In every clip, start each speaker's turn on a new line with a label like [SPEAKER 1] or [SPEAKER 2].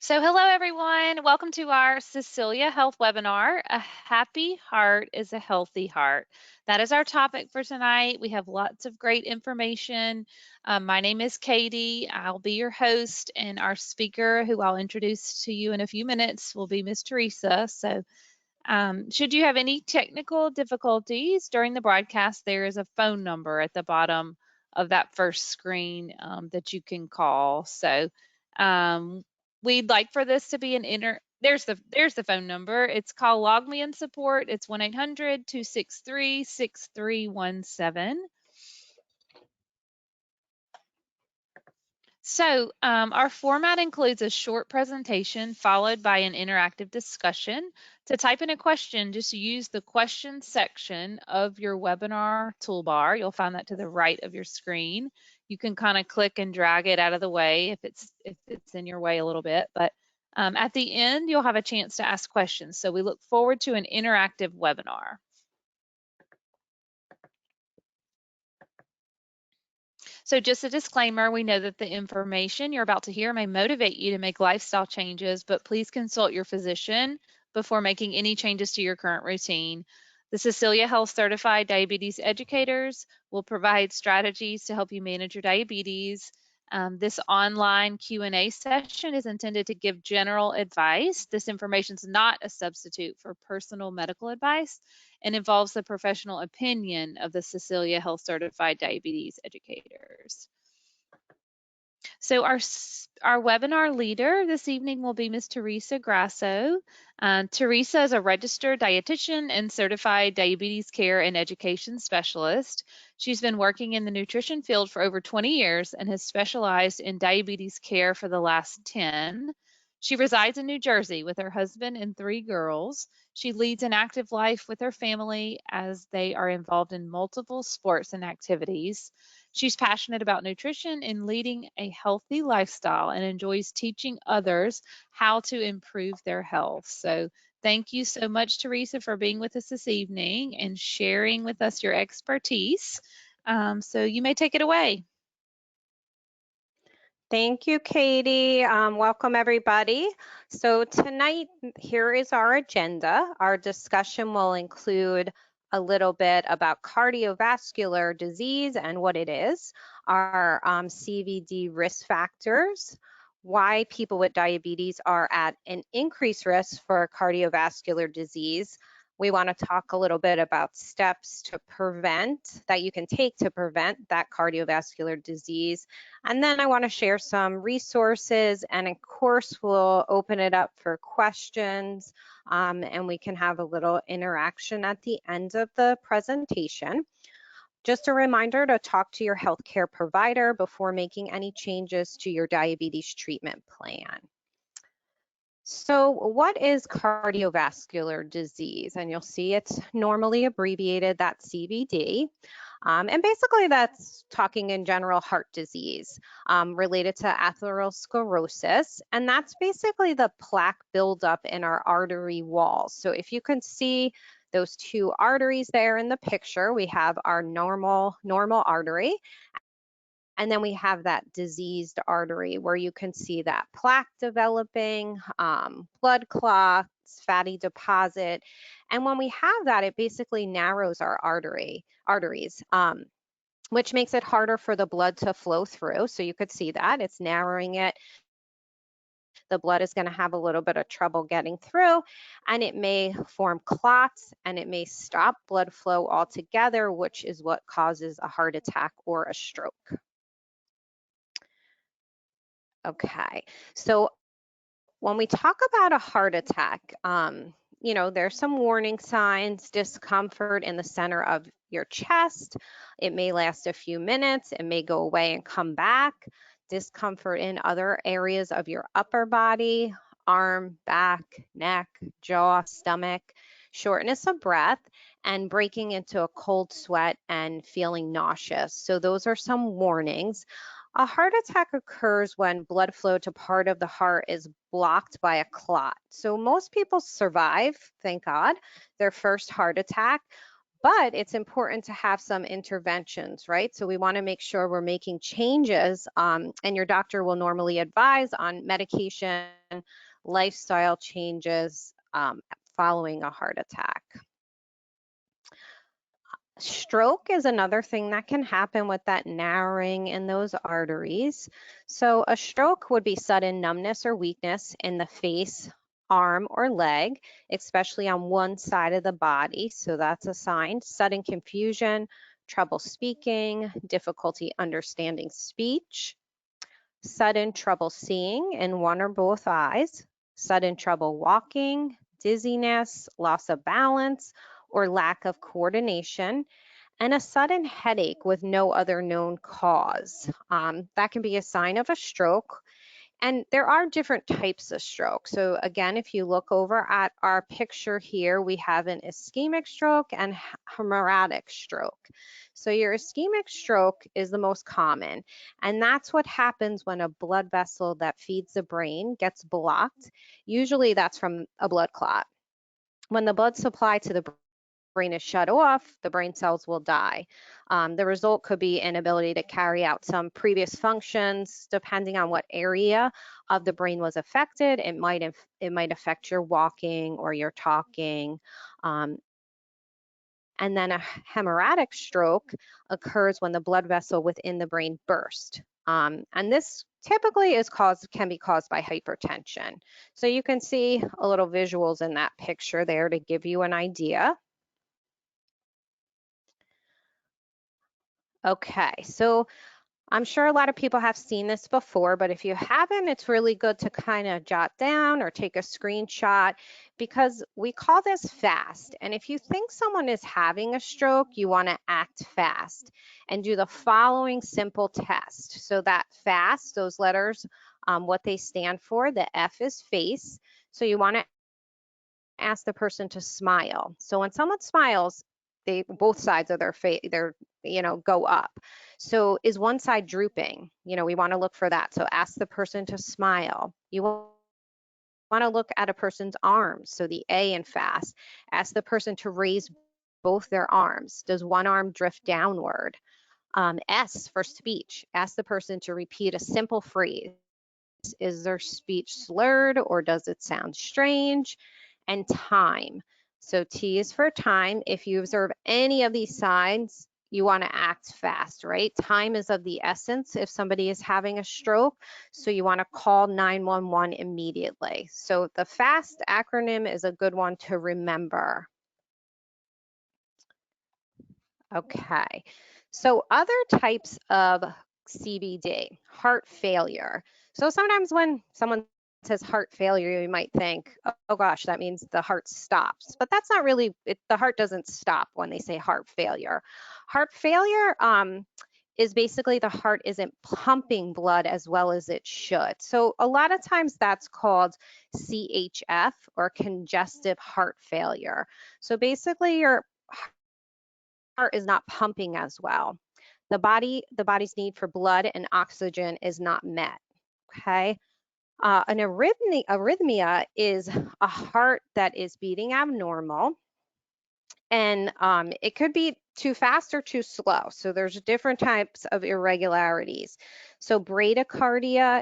[SPEAKER 1] So hello everyone, welcome to our Cecilia Health webinar. A happy heart is a healthy heart. That is our topic for tonight. We have lots of great information. My name is Katie. I'll be your host, and our speaker, who I'll introduce to you in a few minutes, will be Miss Teresa. So should you have any technical difficulties during the broadcast, there is a phone number at the bottom of that first screen that you can call. So um, we'd like for this to be there's the phone number. It's called Log Me In Support. It's 1-800-263-6317. So our format includes a short presentation followed by an interactive discussion. To type in a question, just use the question section of your webinar toolbar. You'll find that to the right of your screen. You can kind of click and drag it out of the way if it's in your way a little bit. But at the end, you'll have a chance to ask questions. So we look forward to an interactive webinar. So just a disclaimer, we know that the information you're about to hear may motivate you to make lifestyle changes, but please consult your physician before making any changes to your current routine. The Cecilia Health Certified Diabetes Educators will provide strategies to help you manage your diabetes. This online Q&A session is intended to give general advice. This information is not a substitute for personal medical advice and involves the professional opinion of the Cecilia Health Certified Diabetes Educators. So our webinar leader this evening will be Ms. Teresa Grasso. Teresa is a registered dietitian and certified diabetes care and education specialist. She's been working in the nutrition field for over 20 years and has specialized in diabetes care for the last 10. She resides in New Jersey with her husband and 3 girls. She leads an active life with her family as they are involved in multiple sports and activities. She's passionate about nutrition and leading a healthy lifestyle and enjoys teaching others how to improve their health. So thank you so much, Teresa, for being with us this evening and sharing with us your expertise. So you may take it away.
[SPEAKER 2] Thank you, Katie. Welcome, everybody. So tonight, here is our agenda. Our discussion will include a little bit about cardiovascular disease and what it is, our CVD risk factors, why people with diabetes are at an increased risk for cardiovascular disease. We want to talk a little bit about steps to prevent, that you can take to prevent that cardiovascular disease. And then I want to share some resources, and of course we'll open it up for questions, and we can have a little interaction at the end of the presentation. Just a reminder to talk to your healthcare provider before making any changes to your diabetes treatment plan. So what is cardiovascular disease? And you'll see it's normally abbreviated, that's CVD. And basically that's talking in general heart disease related to atherosclerosis. And that's basically the plaque buildup in our artery walls. So if you can see those 2 arteries there in the picture, we have our normal artery. And then we have that diseased artery where you can see that plaque developing, blood clots, fatty deposit. And when we have that, it basically narrows our arteries, which makes it harder for the blood to flow through. So you could see that it's narrowing it. The blood is going to have a little bit of trouble getting through, and it may form clots, and it may stop blood flow altogether, which is what causes a heart attack or a stroke. Okay, so when we talk about a heart attack, you know, there's some warning signs: discomfort in the center of your chest. It may last a few minutes. It may go away and come back. Discomfort in other areas of your upper body, arm, back, neck, jaw, stomach, shortness of breath, and breaking into a cold sweat and feeling nauseous. So those are some warnings. A heart attack occurs when blood flow to part of the heart is blocked by a clot. So most people survive, thank God, their first heart attack, But it's important to have some interventions, right? So we want to make sure we're making changes, and your doctor will normally advise on medication, lifestyle changes following a heart attack. Stroke is another thing that can happen with that narrowing in those arteries. So a stroke would be sudden numbness or weakness in the face, arm, or leg, especially on one side of the body. So that's a sign. Sudden confusion, trouble speaking, difficulty understanding speech, sudden trouble seeing in one or both eyes, sudden trouble walking, dizziness, loss of balance, or lack of coordination, and a sudden headache with no other known cause. That can be a sign of a stroke. And there are different types of stroke. So again, if you look over at our picture here, we have an ischemic stroke and hemorrhagic stroke. So your ischemic stroke is the most common, and that's what happens when a blood vessel that feeds the brain gets blocked. Usually that's from a blood clot. When the blood supply to the brain is shut off, the brain cells will die. The result could be inability to carry out some previous functions, depending on what area of the brain was affected. It might affect your walking or your talking. And then a hemorrhagic stroke occurs when the blood vessel within the brain bursts. And this typically can be caused by hypertension. So you can see a little visuals in that picture there to give you an idea. Okay, so I'm sure a lot of people have seen this before, but if you haven't, it's really good to kind of jot down or take a screenshot, because we call this FAST. And if you think someone is having a stroke, you want to act fast and do the following simple test. So that FAST, those letters, what they stand for, the F is face. So you want to ask the person to smile. So when someone smiles, both sides of their face, go up. So is one side drooping? We want to look for that. So ask the person to smile. You want to look at a person's arms. So the A in FAST, ask the person to raise both their arms. Does one arm drift downward? S for speech, ask the person to repeat a simple phrase. Is their speech slurred or does it sound strange? And time. So T is for time. If you observe any of these signs, you want to act fast, right? Time is of the essence if somebody is having a stroke. So you want to call 911 immediately. So the FAST acronym is a good one to remember. Okay, so other types of CVD, heart failure. So sometimes when someone says heart failure, you might think, oh gosh, that means the heart stops. But that's not really, the heart doesn't stop when they say heart failure. Heart failure is basically the heart isn't pumping blood as well as it should. So a lot of times that's called CHF, or congestive heart failure. So basically your heart is not pumping as well. The body's need for blood and oxygen is not met. Okay. An arrhythmia is a heart that is beating abnormal, and it could be too fast or too slow. So there's different types of irregularities. So bradycardia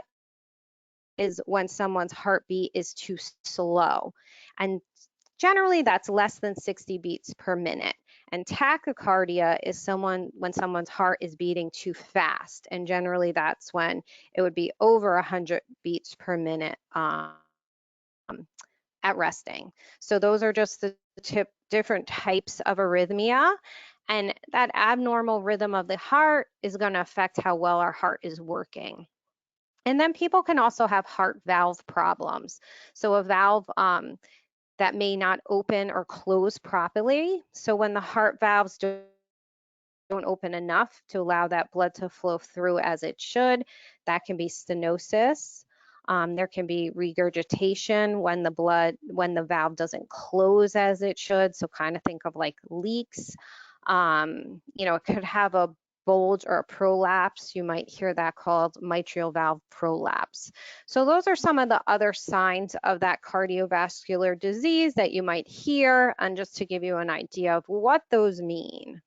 [SPEAKER 2] is when someone's heartbeat is too slow, and generally that's less than 60 beats per minute. And tachycardia is when someone's heart is beating too fast, and generally that's when it would be over 100 beats per minute at resting. So those are just the different types of arrhythmia, and that abnormal rhythm of the heart is going to affect how well our heart is working. And then people can also have heart valve problems. So a valve that may not open or close properly. So when the heart valves don't open enough to allow that blood to flow through as it should, that can be stenosis. There can be regurgitation when the valve doesn't close as it should. So kind of think of like leaks. It could have a bulge or a prolapse. You might hear that called mitral valve prolapse. So those are some of the other signs of that cardiovascular disease that you might hear, and just to give you an idea of what those mean.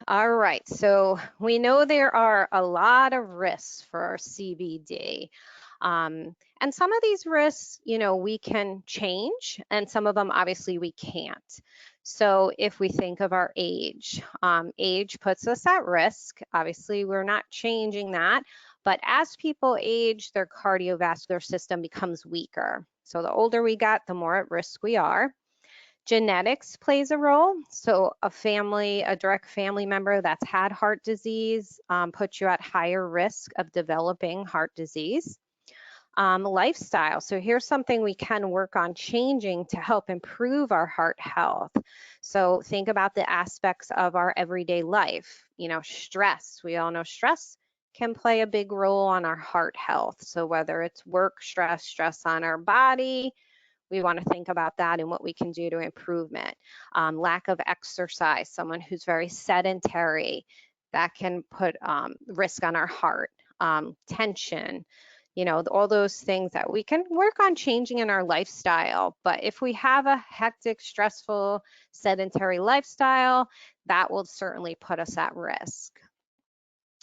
[SPEAKER 2] All right, so we know there are a lot of risks for CVD. And some of these risks, we can change, and some of them obviously we can't. So if we think of our age, age puts us at risk. Obviously, we're not changing that, but as people age, their cardiovascular system becomes weaker. So the older we get, the more at risk we are. Genetics plays a role. So a direct family member that's had heart disease puts you at higher risk of developing heart disease. Lifestyle. So here's something we can work on changing to help improve our heart health. So think about the aspects of our everyday life. Stress. We all know stress can play a big role on our heart health. So whether it's work stress, stress on our body, we want to think about that and what we can do to improve it. Lack of exercise, someone who's very sedentary, that can put risk on our heart. Tension, all those things that we can work on changing in our lifestyle. But if we have a hectic, stressful, sedentary lifestyle, that will certainly put us at risk.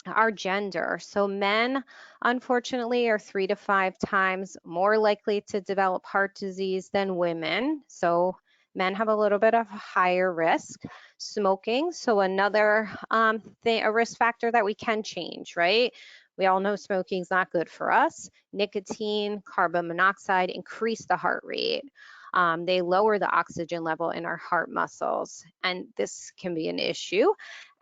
[SPEAKER 2] Our gender. So men, unfortunately, are 3 to 5 times more likely to develop heart disease than women. So men have a little bit of a higher risk. Smoking, so another a risk factor that we can change, right? We all know smoking is not good for us. Nicotine, carbon monoxide increase the heart rate. They lower the oxygen level in our heart muscles, and this can be an issue,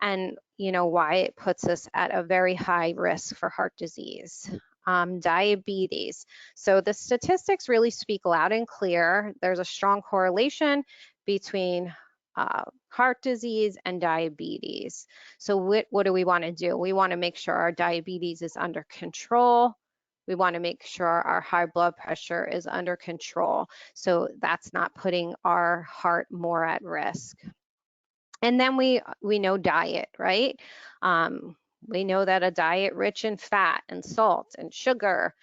[SPEAKER 2] and why it puts us at a very high risk for heart disease. Diabetes. So the statistics really speak loud and clear. There's a strong correlation between heart disease and diabetes. So what do we want to do? We want to make sure our diabetes is under control. We want to make sure our high blood pressure is under control. So that's not putting our heart more at risk. And then we know diet, right? We know that a diet rich in fat and salt and sugar,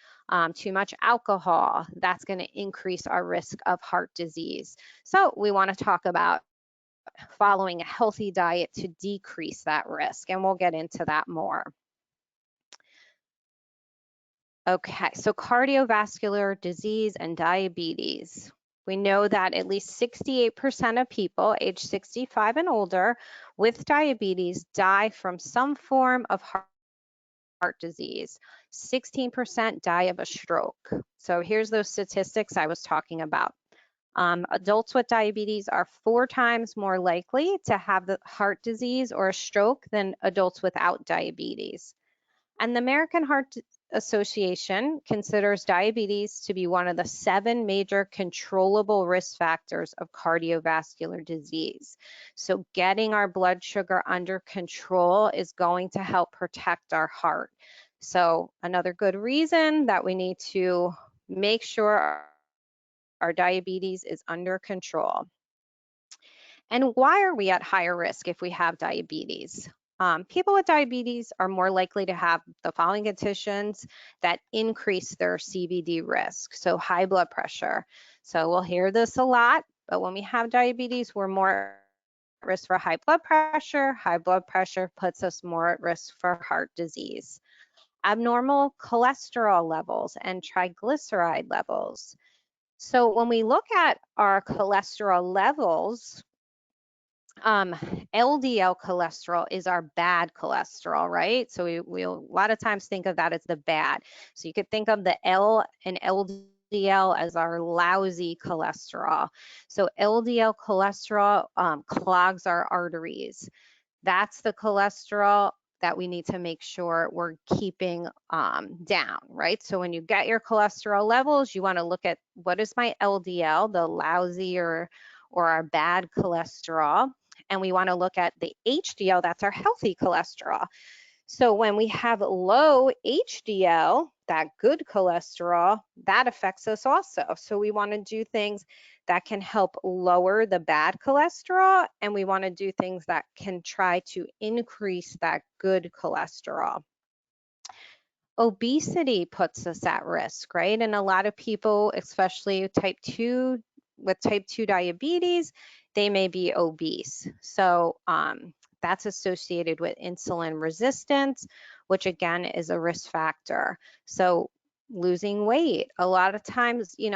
[SPEAKER 2] too much alcohol, that's going to increase our risk of heart disease. So we want to talk about following a healthy diet to decrease that risk, and we'll get into that more. Okay, so cardiovascular disease and diabetes. We know that at least 68% of people age 65 and older with diabetes die from some form of heart disease. 16% die of a stroke. So here's those statistics I was talking about. Adults with diabetes are 4 times more likely to have the heart disease or a stroke than adults without diabetes. And the American Heart Association considers diabetes to be one of the 7 major controllable risk factors of cardiovascular disease. So getting our blood sugar under control is going to help protect our heart. So another good reason that we need to make sure our diabetes is under control. And why are we at higher risk if we have diabetes? People with diabetes are more likely to have the following conditions that increase their CVD risk. So high blood pressure. So we'll hear this a lot, but when we have diabetes, we're more at risk for high blood pressure. High blood pressure puts us more at risk for heart disease. Abnormal cholesterol levels and triglyceride levels. So when we look at our cholesterol levels, LDL cholesterol is our bad cholesterol, right? So we a lot of times think of that as the bad. So you could think of the L and LDL as our lousy cholesterol. So LDL cholesterol clogs our arteries. That's the cholesterol that we need to make sure we're keeping down, right? So when you get your cholesterol levels, you want to look at what is my LDL, the lousy or our bad cholesterol, and we want to look at the HDL, that's our healthy cholesterol. So when we have low HDL, that good cholesterol, that affects us also. So we want to do things that can help lower the bad cholesterol, and we want to do things that can try to increase that good cholesterol. Obesity puts us at risk, right? And a lot of people, especially type 2, with type 2 diabetes, they may be obese. So that's associated with insulin resistance, which again is a risk factor. So losing weight, a lot of times, we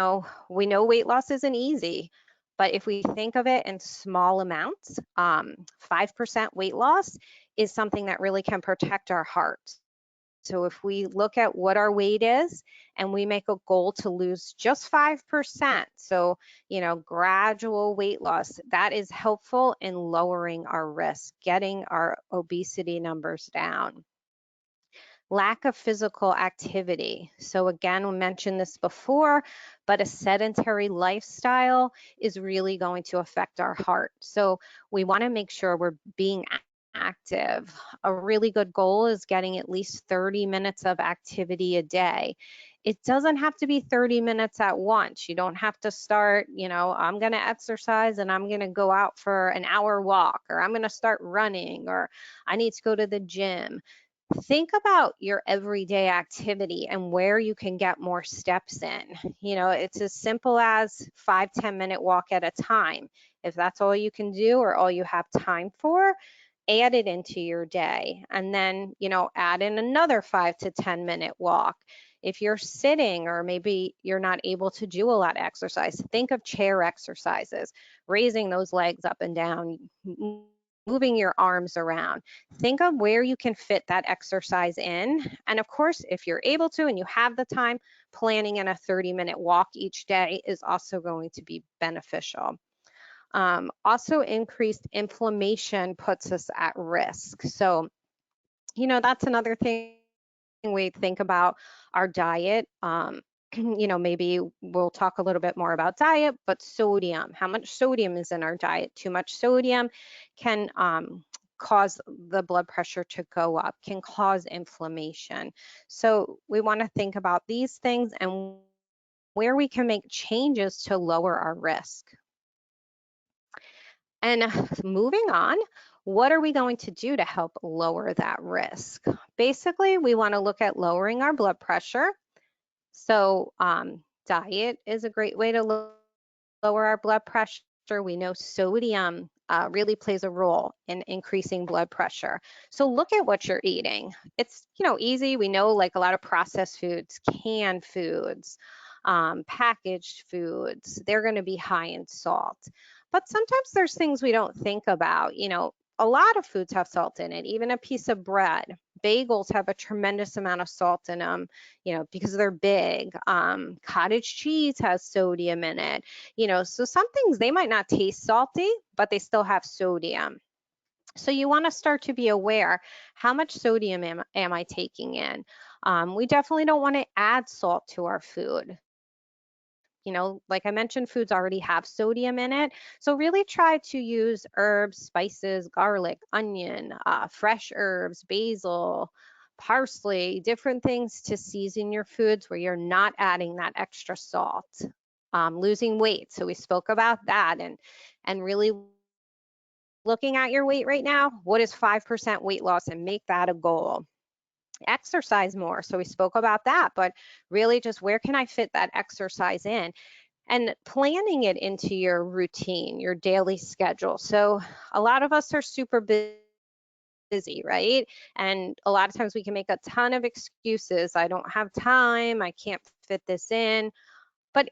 [SPEAKER 2] know weight loss isn't easy, but if we think of it in small amounts, 5% weight loss is something that really can protect our heart. So if we look at what our weight is and we make a goal to lose just 5%, so, gradual weight loss, that is helpful in lowering our risk, getting our obesity numbers down. Lack of physical activity. So again, we mentioned this before, but a sedentary lifestyle is really going to affect our heart. So we want to make sure we're being active. A really good goal is getting at least 30 minutes of activity a day. It doesn't have to be 30 minutes at once. You don't have to start, I'm going to exercise and I'm going to go out for an hour walk, or I'm going to start running, or I need to go to the gym. Think about your everyday activity and where you can get more steps in. It's as simple as 5-10 minute walk at a time. If that's all you can do or all you have time for, add it into your day. And then, add in another 5 to 10 minute walk. If you're sitting or maybe you're not able to do a lot of exercise, think of chair exercises, raising those legs up and down, moving your arms around. Think of where you can fit that exercise in. And of course, if you're able to and you have the time, planning in a 30-minute walk each day is also going to be beneficial. Also, increased inflammation puts us at risk. So, that's another thing we think about our diet. Maybe we'll talk a little bit more about diet, but sodium, how much sodium is in our diet? Too much sodium can cause the blood pressure to go up, can cause inflammation. So we want to think about these things and where we can make changes to lower our risk. And moving on, what are we going to do to help lower that risk? Basically, we want to look at lowering our blood pressure. So diet is a great way to lower our blood pressure. We know sodium really plays a role in increasing blood pressure. So look at what you're eating. It's, easy. We know like a lot of processed foods, canned foods, packaged foods, they're going to be high in salt. But sometimes there's things we don't think about. A lot of foods have salt in it, even a piece of bread. Bagels have a tremendous amount of salt in them, because they're big. Cottage cheese has sodium in it, so some things, they might not taste salty, but they still have sodium. So you want to start to be aware, how much sodium am I taking in? We definitely don't want to add salt to our food. Like I mentioned, foods already have sodium in it. So really try to use herbs, spices, garlic, onion, fresh herbs, basil, parsley, different things to season your foods where you're not adding that extra salt. Losing weight. So we spoke about that, and really looking at your weight right now. What is 5% weight loss, and make that a goal. Exercise more. So we spoke about that, but really just where can I fit that exercise in? And planning it into your routine, your daily schedule. So a lot of us are super busy, right? And a lot of times we can make a ton of excuses. I don't have time. I can't fit this in. But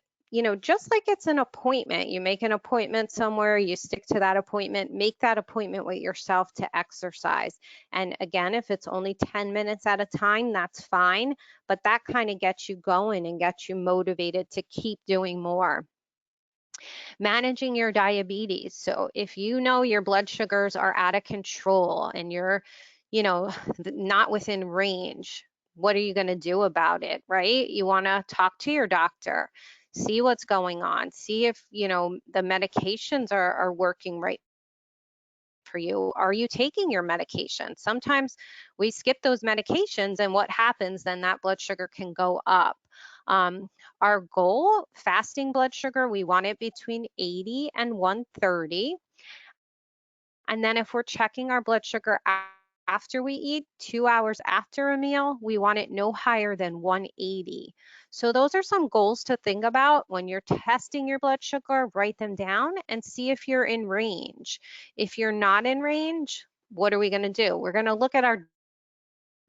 [SPEAKER 2] just like it's an appointment, you make an appointment somewhere, you stick to that appointment, make that appointment with yourself to exercise. And again, if it's only 10 minutes at a time, that's fine, but that kind of gets you going and gets you motivated to keep doing more. Managing your diabetes. So if you know your blood sugars are out of control and you're, not within range, what are you going to do about it, right? You want to talk to your doctor, see what's going on, see if, the medications are working right for you. Are you taking your medication? Sometimes we skip those medications, and what happens then, that blood sugar can go up. Our goal, fasting blood sugar, we want it between 80 and 130. And then if we're checking our blood sugar after we eat, 2 hours after a meal, we want it no higher than 180. So those are some goals to think about when you're testing your blood sugar. Write them down and see if you're in range. If you're not in range, what are we going to do? We're going to look at our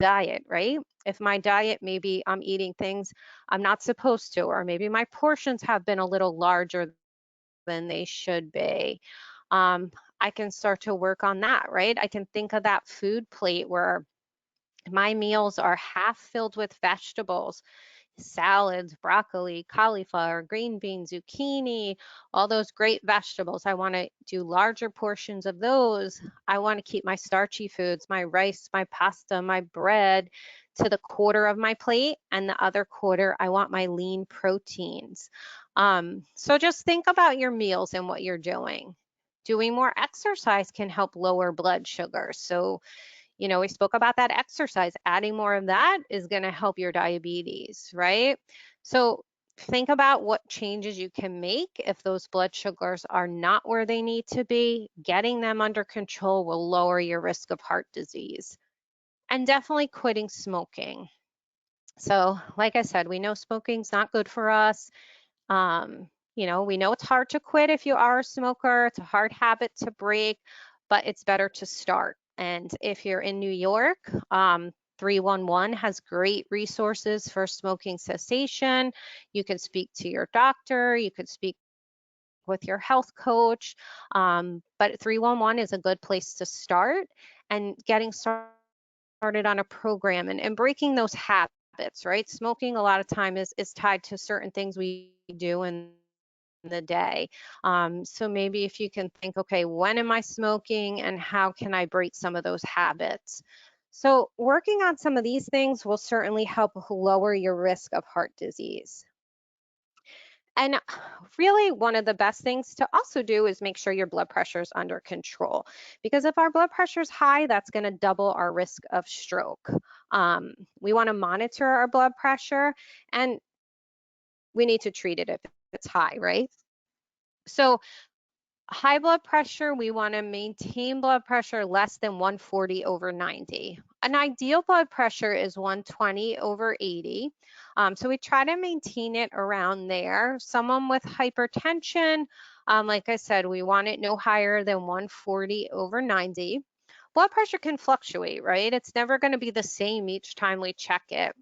[SPEAKER 2] diet, right? If my diet, maybe I'm eating things I'm not supposed to, or maybe my portions have been a little larger than they should be. I can start to work on that, right? I can think of that food plate where my meals are half filled with vegetables, salads, broccoli, cauliflower, green beans, zucchini, all those great vegetables. I want to do larger portions of those. I want to keep my starchy foods, my rice, my pasta, my bread to the quarter of my plate, and the other quarter, I want my lean proteins. So just think about your meals and what you're doing. Doing more exercise can help lower blood sugar. So we spoke about that exercise. Adding more of that is going to help your diabetes, right? So think about what changes you can make if those blood sugars are not where they need to be. Getting them under control will lower your risk of heart disease. And definitely quitting smoking. So like I said, we know smoking's not good for us. We know it's hard to quit if you are a smoker. It's a hard habit to break, but it's better to start. And if you're in New York, 311 has great resources for smoking cessation. You can speak to your doctor. You could speak with your health coach. But 311 is a good place to start, and getting started on a program and breaking those habits, right? Smoking a lot of time is tied to certain things we do in the day. So maybe if you can think, okay, when am I smoking and how can I break some of those habits? So working on some of these things will certainly help lower your risk of heart disease. And really, one of the best things to also do is make sure your blood pressure is under control. Because if our blood pressure is high, that's going to double our risk of stroke. We want to monitor our blood pressure, and we need to treat it if it's high, right? So high blood pressure, we want to maintain blood pressure less than 140 over 90. An ideal blood pressure is 120 over 80. So we try to maintain it around there. Someone with hypertension, like I said, we want it no higher than 140 over 90. Blood pressure can fluctuate, right? It's never going to be the same each time we check it.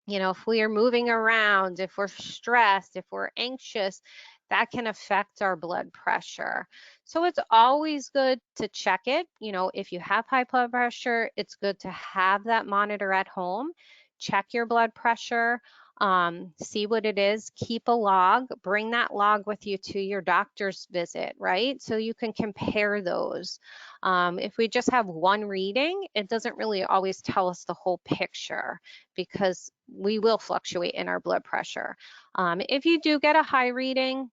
[SPEAKER 2] If we are moving around, if we're stressed, if we're anxious, that can affect our blood pressure. So it's always good to check it. If you have high blood pressure, it's good to have that monitor at home. Check your blood pressure, see what it is, keep a log, bring that log with you to your doctor's visit, right? So you can compare those. If we just have one reading, it doesn't really always tell us the whole picture, because we will fluctuate in our blood pressure. If you do get a high reading,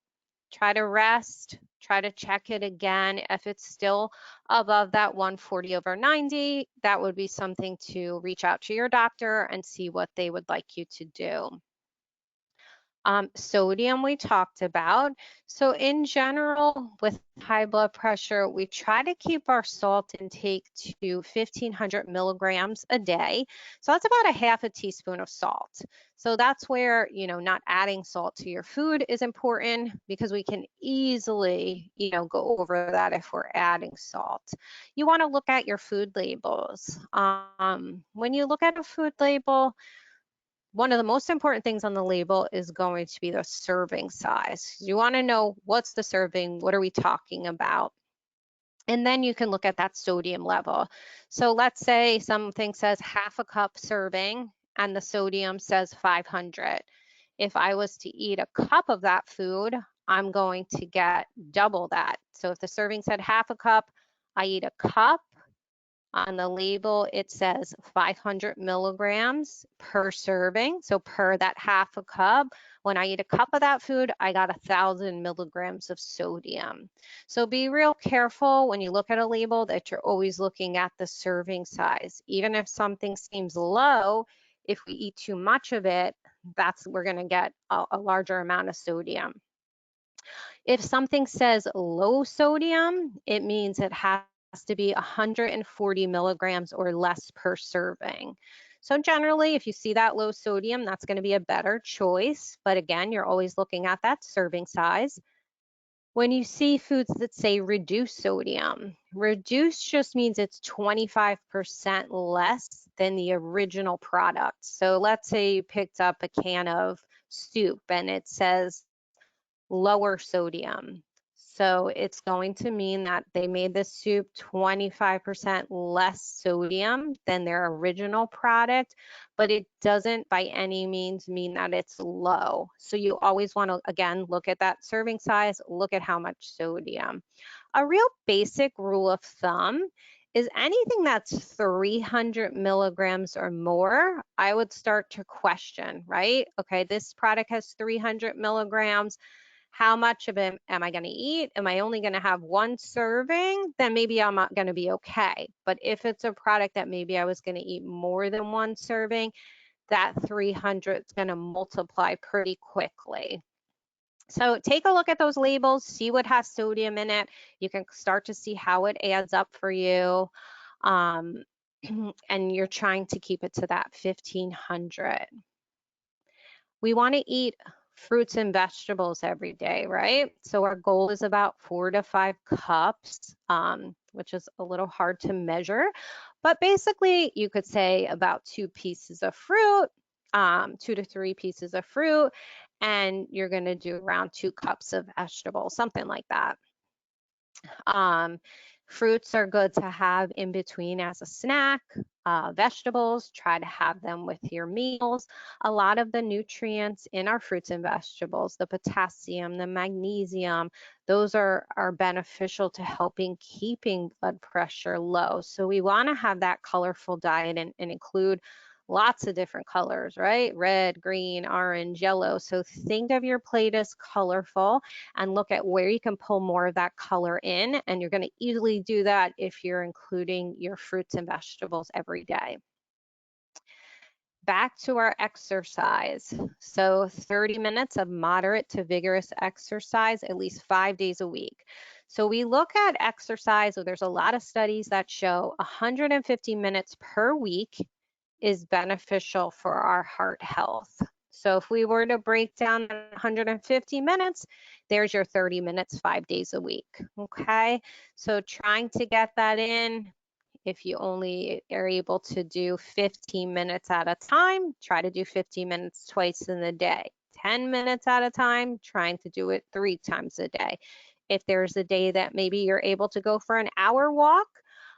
[SPEAKER 2] try to rest, try to check it again. If it's still above that 140 over 90, that would be something to reach out to your doctor and see what they would like you to do. Sodium we talked about. So in general, with high blood pressure, we try to keep our salt intake to 1,500 milligrams a day. So that's about a half a teaspoon of salt. So that's where, not adding salt to your food is important, because we can easily, go over that if we're adding salt. You want to look at your food labels. When you look at a food label, one of the most important things on the label is going to be the serving size. You want to know, what's the serving? What are we talking about? And then you can look at that sodium level. So let's say something says half a cup serving and the sodium says 500. If I was to eat a cup of that food, I'm going to get double that. So if the serving said half a cup, I eat a cup, On the label, it says 500 milligrams per serving. So per that half a cup, when I eat a cup of that food, I got 1,000 milligrams of sodium. So be real careful when you look at a label that you're always looking at the serving size. Even if something seems low, if we eat too much of it, we're going to get a larger amount of sodium. If something says low sodium, it means it has to be 140 milligrams or less per serving. So generally, if you see that low sodium, that's going to be a better choice. But again, you're always looking at that serving size. When you see foods that say reduced sodium, reduced just means it's 25% less than the original product. So let's say you picked up a can of soup and it says lower sodium. So it's going to mean that they made the soup 25% less sodium than their original product, but it doesn't by any means mean that it's low. So you always want to, again, look at that serving size, look at how much sodium. A real basic rule of thumb is anything that's 300 milligrams or more, I would start to question, right? Okay, this product has 300 milligrams. How much of it am I going to eat? Am I only going to have one serving? Then maybe I'm not going to be okay. But if it's a product that maybe I was going to eat more than one serving, that 300 is going to multiply pretty quickly. So take a look at those labels, see what has sodium in it. You can start to see how it adds up for you. And you're trying to keep it to that 1,500. We want to eat fruits and vegetables every day, right? So our goal is about 4 to 5 cups, which is a little hard to measure. But basically, you could say about 2 pieces of fruit, 2 to 3 pieces of fruit, and you're going to do around 2 cups of vegetables, something like that. Fruits are good to have in between as a snack. Vegetables, try to have them with your meals. A lot of the nutrients in our fruits and vegetables, the potassium, the magnesium, those are beneficial to helping keeping blood pressure low. So we want to have that colorful diet and include lots of different colors, right? Red, green, orange, yellow. So think of your plate as colorful and look at where you can pull more of that color in. And you're going to easily do that if you're including your fruits and vegetables every day. Back to our exercise. So 30 minutes of moderate to vigorous exercise, at least 5 days a week. So we look at exercise, so there's a lot of studies that show 150 minutes per week is beneficial for our heart health. So if we were to break down 150 minutes, there's your 30 minutes, 5 days a week, okay? So trying to get that in, if you only are able to do 15 minutes at a time, try to do 15 minutes twice in the day. 10 minutes at a time, trying to do it 3 times a day. If there's a day that maybe you're able to go for an hour walk,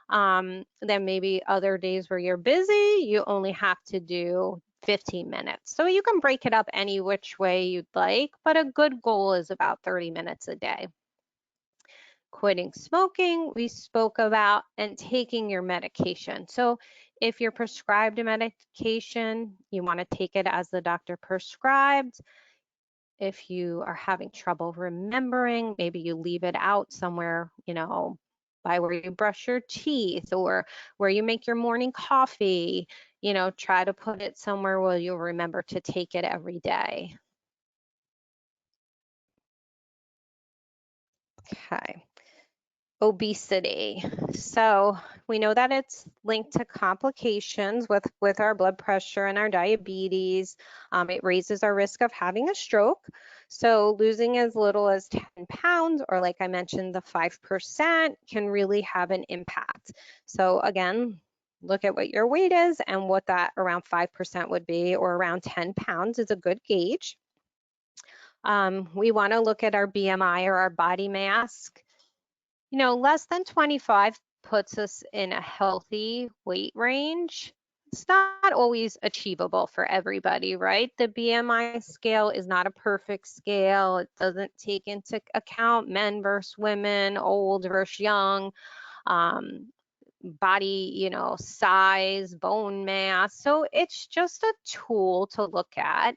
[SPEAKER 2] then maybe other days where you're busy, you only have to do 15 minutes. So you can break it up any which way you'd like, but a good goal is about 30 minutes a day. Quitting smoking, we spoke about, and taking your medication. So if you're prescribed a medication, you want to take it as the doctor prescribed. If you are having trouble remembering, maybe you leave it out somewhere, by where you brush your teeth or where you make your morning coffee, try to put it somewhere where you'll remember to take it every day. Okay. Obesity. So we know that it's linked to complications with our blood pressure and our diabetes. It raises our risk of having a stroke. So losing as little as 10 pounds, or like I mentioned, the 5% can really have an impact. So again, look at what your weight is and what that around 5% would be, or around 10 pounds is a good gauge. We want to look at our BMI or our body mass. Less than 25 puts us in a healthy weight range. It's not always achievable for everybody, right? The BMI scale is not a perfect scale. It doesn't take into account men versus women, old versus young. body, size, bone mass. So it's just a tool to look at.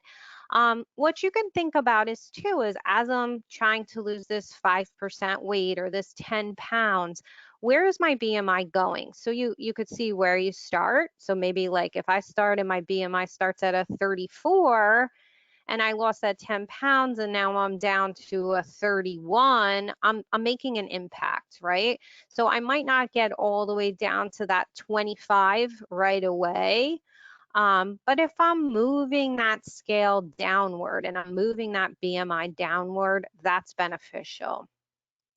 [SPEAKER 2] What you can think about is too, is as I'm trying to lose this 5% weight or this 10 pounds, where is my BMI going? So you could see where you start. So maybe like if I start and my BMI starts at a 34, and I lost that 10 pounds and now I'm down to a 31, I'm making an impact, right? So I might not get all the way down to that 25 right away. But if I'm moving that scale downward and I'm moving that BMI downward, that's beneficial.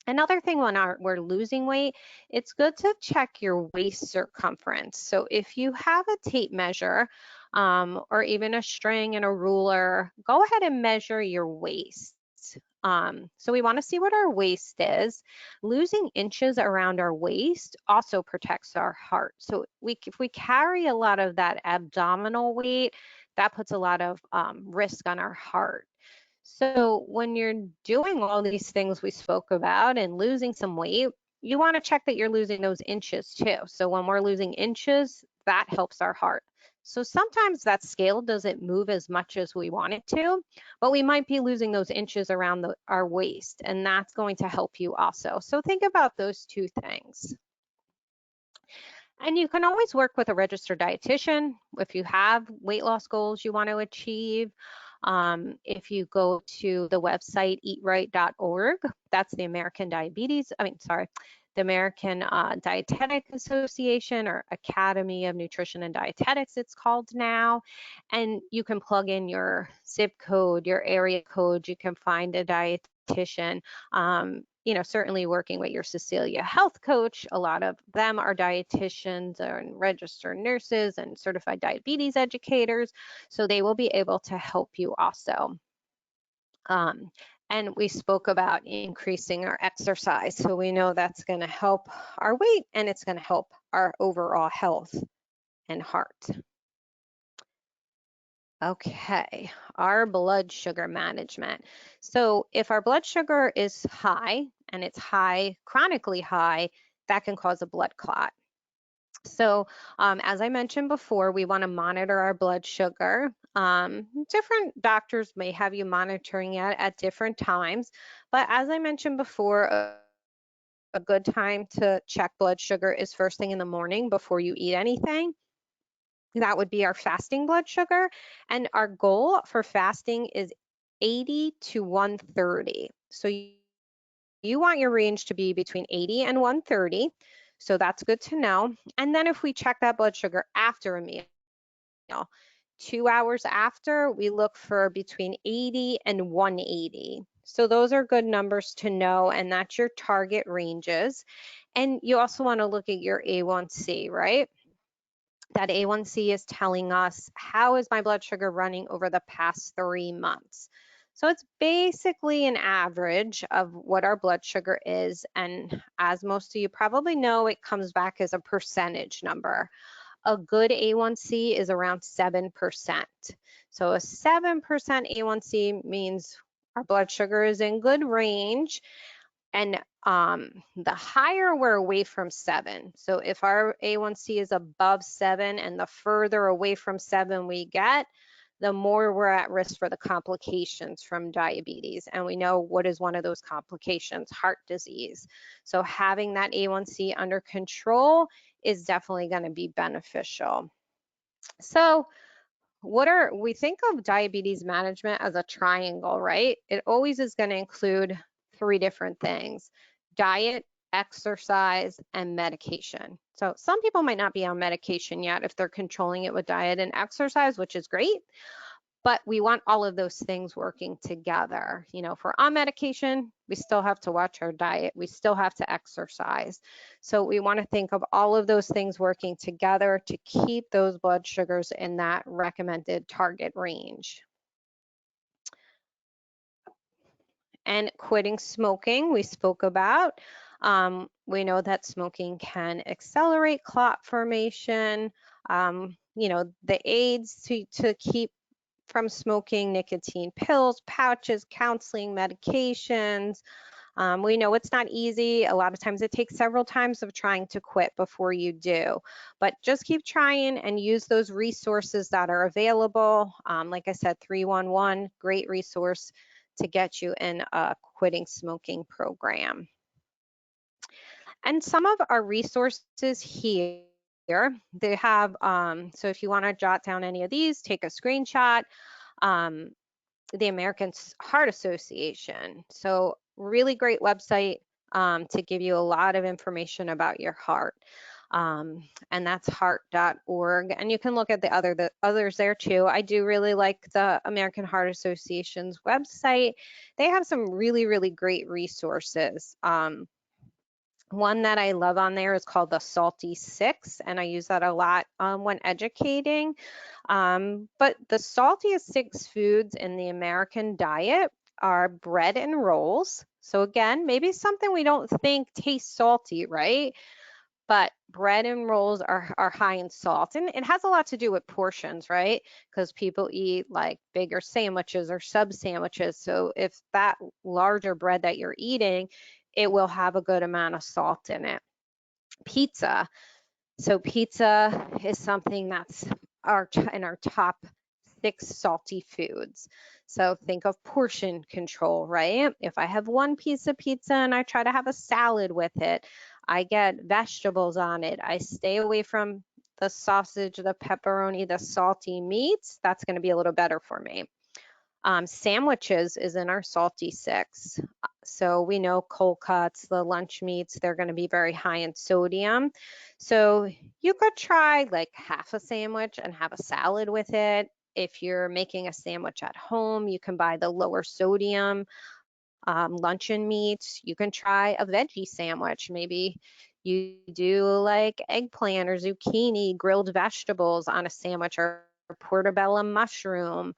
[SPEAKER 2] Another thing when we're losing weight, it's good to check your waist circumference. So if you have a tape measure or even a string and a ruler, go ahead and measure your waist. So we want to see what our waist is. Losing inches around our waist also protects our heart. So if we carry a lot of that abdominal weight, that puts a lot of risk on our heart. So when you're doing all these things we spoke about and losing some weight, you want to check that you're losing those inches too. So when we're losing inches, that helps our heart. So sometimes that scale doesn't move as much as we want it to, but we might be losing those inches around our waist, and that's going to help you also. So think about those two things. And you can always work with a registered dietitian if you have weight loss goals you want to achieve. If you go to the website eatright.org, that's the American Dietetic Association, or Academy of Nutrition and Dietetics it's called now, and you can plug in your zip code, your area code, you can find a dietitian. Certainly working with your Cecilia health coach, a lot of them are dietitians and registered nurses and certified diabetes educators, so they will be able to help you also. And we spoke about increasing our exercise, so we know that's going to help our weight and it's going to help our overall health and heart. Okay, our blood sugar management. So if our blood sugar is high, and it's high, chronically high, that can cause a blood clot. So as I mentioned before, we want to monitor our blood sugar. Different doctors may have you monitoring it at different times, but as I mentioned before, a good time to check blood sugar is first thing in the morning before you eat anything. That would be our fasting blood sugar. And our goal for fasting is 80 to 130. So you want your range to be between 80 and 130. So that's good to know. And then if we check that blood sugar after a meal, 2 hours after, we look for between 80 and 180. So those are good numbers to know, and that's your target ranges. And you also want to look at your A1C, right? That A1C is telling us, how is my blood sugar running over the past 3 months? So it's basically an average of what our blood sugar is. And as most of you probably know, it comes back as a percentage number. A good A1C is around 7%. So a 7% A1C means our blood sugar is in good range. And the higher we're away from 7, so if our A1C is above 7 and the further away from 7 we get, the more we're at risk for the complications from diabetes. And we know what is one of those complications: heart disease. So having that A1C under control is definitely going to be beneficial. So we think of diabetes management as a triangle, right? It always is going to include 3 different things: diet, exercise, and medication. So some people might not be on medication yet if they're controlling it with diet and exercise, which is great. But we want all of those things working together. If we're on medication, we still have to watch our diet. We still have to exercise. So we want to think of all of those things working together to keep those blood sugars in that recommended target range. And quitting smoking, we spoke about. We know that smoking can accelerate clot formation. The aids to keep from smoking: nicotine pills, pouches, counseling, medications, We know it's not easy. A lot of times it takes several times of trying to quit before you do, but just keep trying and use those resources that are available. Like I said, 311, great resource to get you in a quitting smoking program. And some of our resources here, they have, so if you want to jot down any of these, take a screenshot. The American Heart Association. So really great website to give you a lot of information about your heart. And that's heart.org. And you can look at the others there too. I do really like the American Heart Association's website. They have some really, really great resources. One that I love on there is called the Salty Six, and I use that a lot when educating. But the saltiest 6 foods in the American diet are bread and rolls. So again, maybe something we don't think tastes salty, right? But bread and rolls are high in salt, and it has a lot to do with portions, right? Because people eat like bigger sandwiches or sub sandwiches. So if that larger bread that you're eating, it will have a good amount of salt in it. Pizza. So pizza is something that's in our top 6 salty foods. So think of portion control, right? If I have one piece of pizza and I try to have a salad with it, I get vegetables on it. I stay away from the sausage, the pepperoni, the salty meats. That's going to be a little better for me. Sandwiches is in our salty 6. So we know cold cuts, the lunch meats, they're going to be very high in sodium. So you could try like half a sandwich and have a salad with it. If you're making a sandwich at home, you can buy the lower sodium luncheon meats. You can try a veggie sandwich. Maybe you do like eggplant or zucchini, grilled vegetables on a sandwich, or portobello mushroom.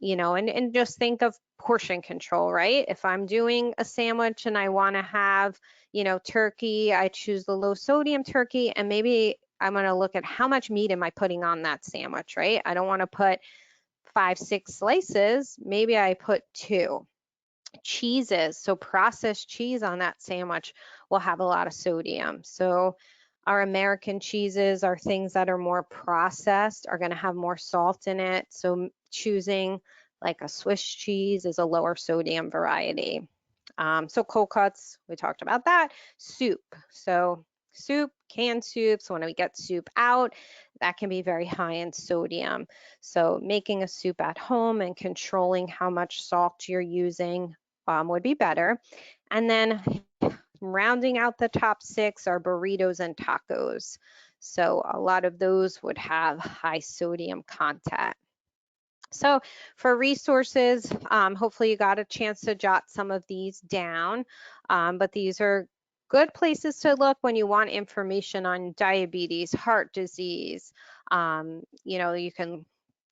[SPEAKER 2] You know, and just think of portion control, right? If I'm doing a sandwich and I want to have, you know, turkey, I choose the low sodium turkey, and maybe I'm going to look at how much meat am I putting on that sandwich, right? I don't want to put 5, 6 slices. Maybe I put 2. Cheeses, so processed cheese on that sandwich will have a lot of sodium. So our American cheeses are things that are more processed, are going to have more salt in it. So choosing like a Swiss cheese is a lower sodium variety. So cold cuts, we talked about that. Soup, so soup, canned soup, so when we get soup out, that can be very high in sodium. So making a soup at home and controlling how much salt you're using would be better. And then rounding out the top 6 are burritos and tacos. So a lot of those would have high sodium content. So for resources, hopefully you got a chance to jot some of these down, but these are good places to look when you want information on diabetes, heart disease. You know, you can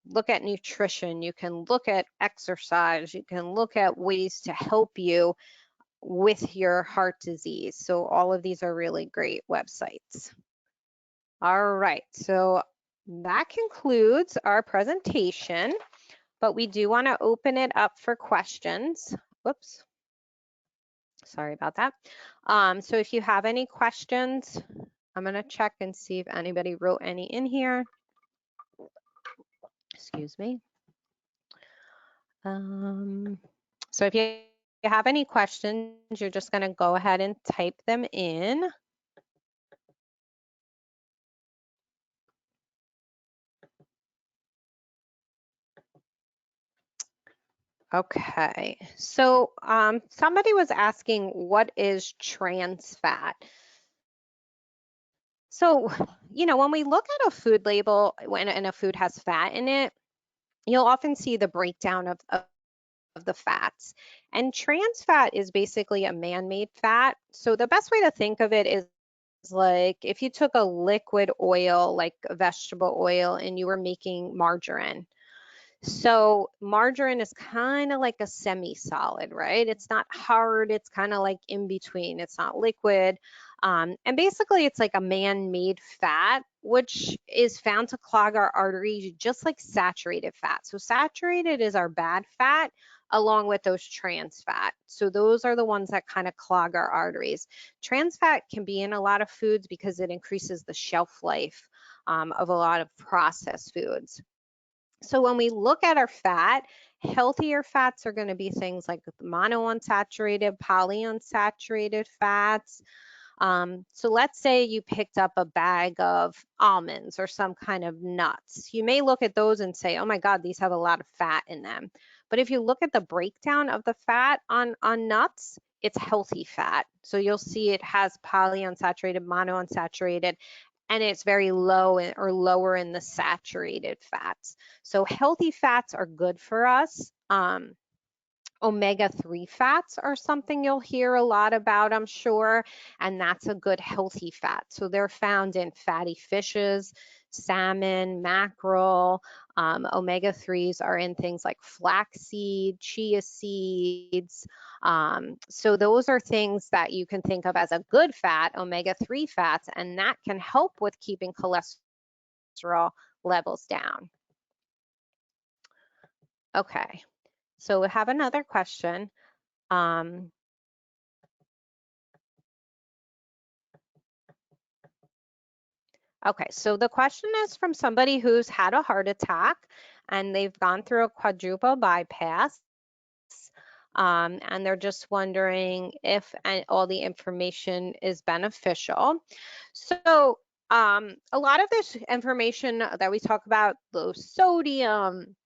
[SPEAKER 2] look at nutrition, you can look at exercise, you can look at ways to help you with your heart disease. So all of these are really great websites. All right, so that concludes our presentation, but we do want to open it up for questions. Whoops, sorry about that. So if you have any questions, I'm going to check and see if anybody wrote any in here. Excuse me. So if you have any questions, you're just going to go ahead and type them in. Okay, so somebody was asking, what is trans fat? So, you know, when we look at a food label and a food has fat in it, you'll often see the breakdown of the fats. And trans fat is basically a man-made fat. So the best way to think of it is like if you took a liquid oil, like a vegetable oil, and you were making margarine. So margarine is kind of like a semi-solid, right? It's not hard, it's kind of like in between. It's not liquid. And basically it's like a man-made fat, which is found to clog our arteries just like saturated fat. So saturated is our bad fat, along with those trans fat. So those are the ones that kind of clog our arteries. Trans fat can be in a lot of foods because it increases the shelf life of a lot of processed foods. So when we look at our fat, healthier fats are going to be things like monounsaturated, polyunsaturated fats. So let's say you picked up a bag of almonds or some kind of nuts. You may look at those and say, oh my God, these have a lot of fat in them. But if you look at the breakdown of the fat on nuts, it's healthy fat. So you'll see it has polyunsaturated, monounsaturated, and it's very low or lower in the saturated fats. So healthy fats are good for us. Omega-3 fats are something you'll hear a lot about, I'm sure, and that's a good healthy fat. So they're found in fatty fishes, salmon, mackerel. Omega-3s are in things like flaxseed, chia seeds. So those are things that you can think of as a good fat, omega-3 fats, and that can help with keeping cholesterol levels down. Okay, so we have another question. Okay, so the question is from somebody who's had a heart attack and they've gone through a quadruple bypass. And they're just wondering if all the information is beneficial. So a lot of this information that we talk about, low sodium,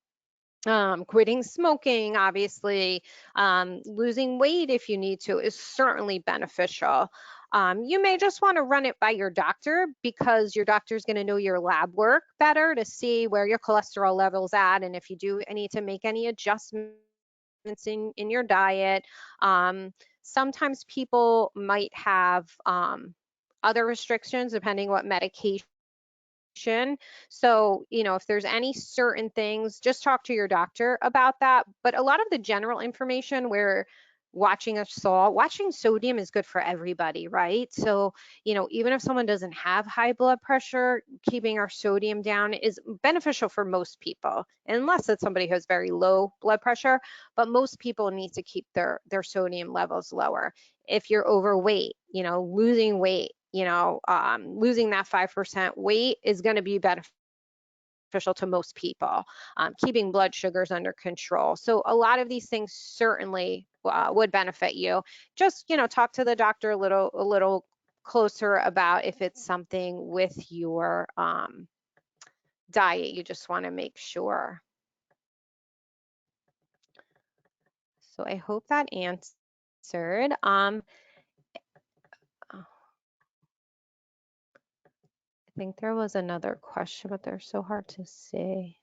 [SPEAKER 2] quitting smoking, obviously, losing weight if you need to, is certainly beneficial. You may just want to run it by your doctor because your doctor is going to know your lab work better to see where your cholesterol level's at, and if you do need to make any adjustments in your diet. Sometimes people might have other restrictions depending what medication. So, if there's any certain things, just talk to your doctor about that. But a lot of the general information where watching sodium is good for everybody, right? So, even if someone doesn't have high blood pressure, keeping our sodium down is beneficial for most people, unless it's somebody who has very low blood pressure. But most people need to keep their sodium levels lower. If you're overweight, losing weight, losing that 5% weight is going to be beneficial to most people, keeping blood sugars under control. So a lot of these things certainly would benefit you. Just, talk to the doctor a little closer about if it's something with your diet. You just want to make sure. So I hope that answered. I think there was another question, but they're so hard to see.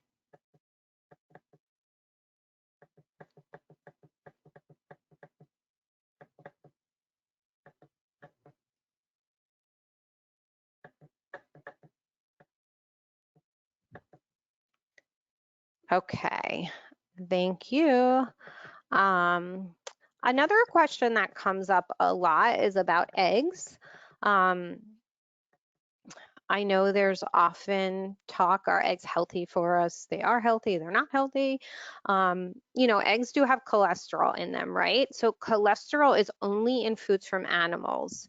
[SPEAKER 2] Okay, thank you. Another question that comes up a lot is about eggs. I know there's often talk, are eggs healthy for us? They are healthy, they're not healthy. Eggs do have cholesterol in them, right? So cholesterol is only in foods from animals.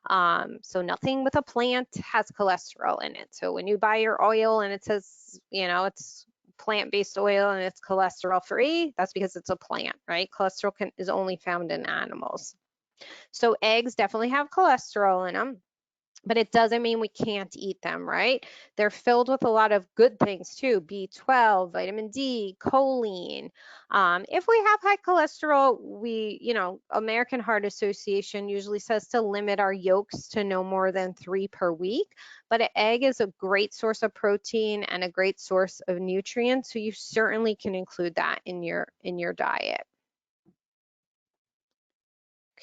[SPEAKER 2] So nothing with a plant has cholesterol in it. So when you buy your oil and it says, it's plant-based oil and it's cholesterol free, that's because it's a plant, right? Cholesterol is only found in animals. So eggs definitely have cholesterol in them, but it doesn't mean we can't eat them, right? They're filled with a lot of good things too, B12, vitamin D, choline. If we have high cholesterol, American Heart Association usually says to limit our yolks to no more than 3 per week, but an egg is a great source of protein and a great source of nutrients, so you certainly can include that in your diet.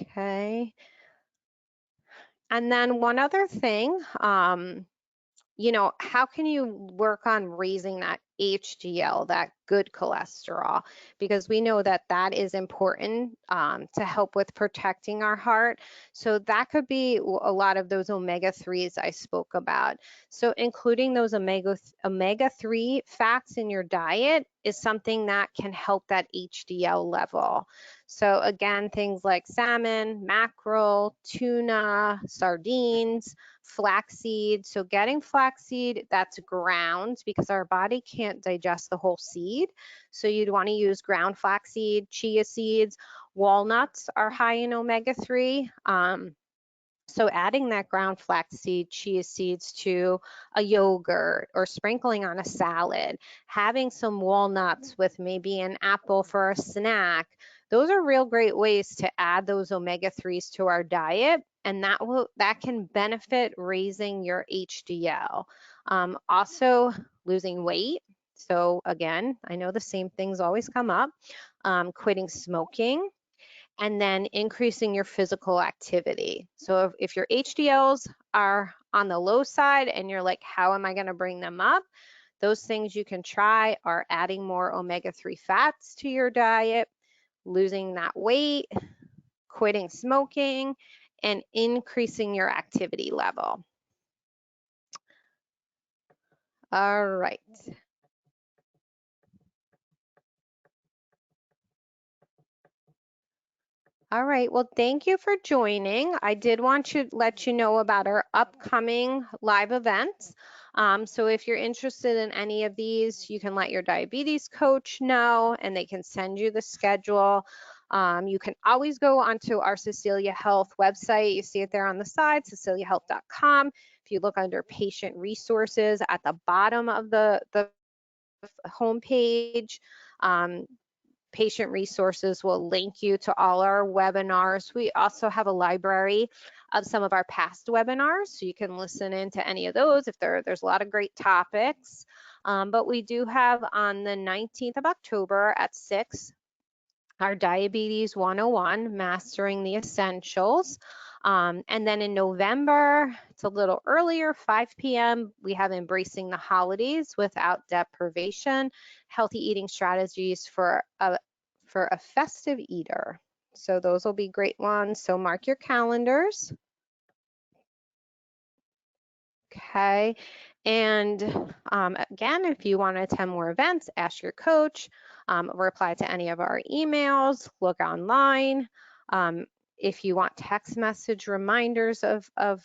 [SPEAKER 2] Okay. And then one other thing, you know, how can you work on raising that HDL, that good cholesterol? Because we know that that is important to help with protecting our heart. So that could be a lot of those omega-3s I spoke about. So including those omega-3 fats in your diet is something that can help that HDL level. So again, things like salmon, mackerel, tuna, sardines, flaxseed. So getting flaxseed that's ground, because our body can't digest the whole seed. So you'd want to use ground flaxseed, chia seeds. Walnuts are high in omega-3. So adding that ground flaxseed, chia seeds to a yogurt or sprinkling on a salad, having some walnuts with maybe an apple for a snack, those are real great ways to add those omega-3s to our diet, and that can benefit raising your HDL. Also losing weight. So again, I know the same things always come up. Quitting smoking, and then increasing your physical activity. So if your HDLs are on the low side and you're like, how am I going to bring them up? Those things you can try are adding more omega-3 fats to your diet, losing that weight, quitting smoking, and increasing your activity level. All right. All right, well, thank you for joining. I did want to let you know about our upcoming live events. So if you're interested in any of these, you can let your diabetes coach know and they can send you the schedule. You can always go onto our Cecilia Health website. You see it there on the side, ceciliahealth.com. If you look under patient resources at the bottom of the homepage, patient resources will link you to all our webinars. We also have a library of some of our past webinars, so you can listen in to any of those if there's a lot of great topics. But we do have on the 19th of October at 6, our Diabetes 101, Mastering the Essentials. And then in November, it's a little earlier, 5 p.m., we have Embracing the Holidays Without Deprivation, Healthy Eating Strategies for a Festive Eater. So those will be great ones. So mark your calendars. Okay. And again, if you want to attend more events, ask your coach, reply to any of our emails, look online. If you want text message reminders of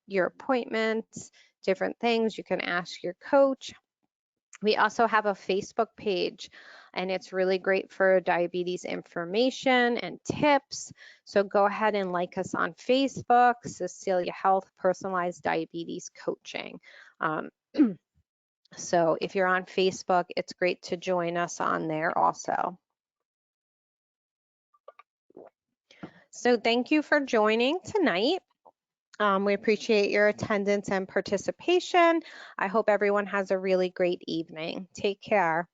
[SPEAKER 2] your appointments, different things, you can ask your coach. We also have a Facebook page, and it's really great for diabetes information and tips. So go ahead and like us on Facebook, Cecilia Health Personalized Diabetes Coaching. So if you're on Facebook, it's great to join us on there also. So thank you for joining tonight. We appreciate your attendance and participation. I hope everyone has a really great evening. Take care.